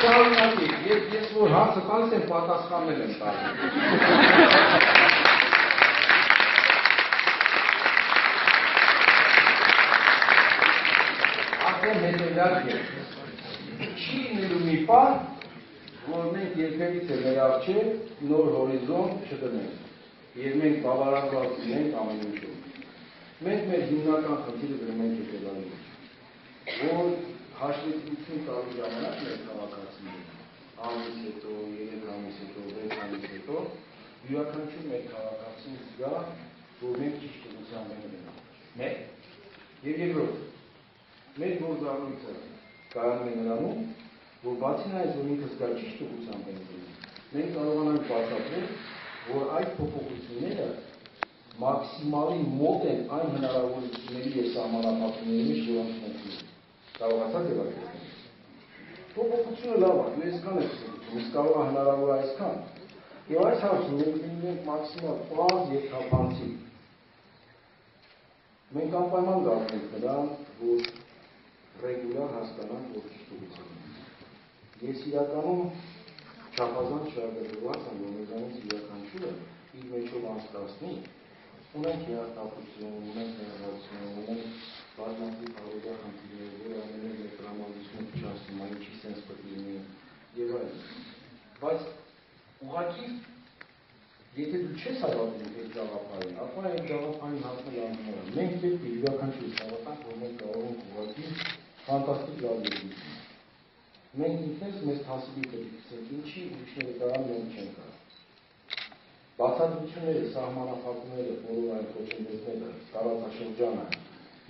շարունակեք, ես որ հարցը տալիս եմ, պատասխանել եմ տալիս։ Արդեն հետևյալ է, չի լինելու մի պահ, որ մենք երբևիցե մեր առջև նոր հորիզոն չդնենք, եւ մենք բավարարված լինենք ամեն ինչում։ Մենք մեր հիմնական խնդիրը գրում ենք հետևյալին, որ հաշվետվություն տալու ժամանակ մեր քաղաքացիներին, ամիս հետո, 3 ամիս հետո, 6 ամիս հետո, յուրաքանչյուր մեր քաղաքացին զգա, որ մենք ճիշտ ուղղությամբ ենք գնում։ Մեկ եւ երկրորդ, մեր գործառույթը կայանում է նրանում, որ բացի նայած, որ ինքը զգա ճիշտ ուղղությամբ ենք գնում, մենք կարողանանք բացատրել, որ այդ փոփոխությունները մաքսիմալի մոտ են այն հնարավորությունների եւ սահմանափակումների մեջ, որոնց մենք ունենք։ Կարողացաք ձևակերպել։ Փոփոխությունը լավ է, դու այսքան ես ասում, իսկ կարող է հնարավոր այսքան։ Եվ այս հարցում մենք լինենք մաքսիմալ պարզ եւ թափանցիկ։ Մենք անպայման գալու ենք նրան, որ ռեգուլար հասկանանք, որ ճիշտ ուղղությամբ ենք։ Ես իրականում չափազանց շարժված եմ, որ մեզանից յուրաքանչյուրը իր մեջով անցկացնի, ունենք հիասթափություն, ունենք ներողություն, ունենք բազմաթիվ հարյուրյա խնդիրներ, որ ամենը մեր տրամադրությունը փչացնում, ինչի սենս պետք է լինի եւ այլն։ Բայց ուղղակի եթե դու չես հավատում այդ գաղափարին, ապա այդ գաղափարին հասնել անհնար է։ Մենք պետք է յուրաքանչյուր հավատանք, որ մենք կարող ենք ուղղակի ֆանտաստիկ լավ երկիր։ Մենք ինքներս մեզ հասցեի պետք ինչի ուրիշները կարան մենք չենք կարող։ Բացատրությունները, սահմանափակումները, բոլոր այն խոչընդոտները, տարածաշրջանը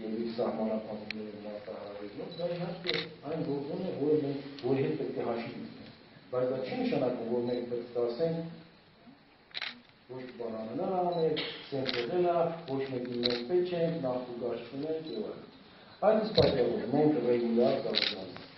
եւ իր սահմանափակումները մարտահրավերներով, դա իհարկե այն գործոն է, որը մենք որի հետ պետք է հաշվի ունենանք։ Բայց դա չի նշանակում, որ մենք պետք է ասենք ոչ բան անհնար անել, սենց եղել է, ոչ մեկին մենք պետք չենք, նախ ու գազ չունենք եւ այլն։ Այդ իսկ պատճառով մենք ռեգուլար կազմենք։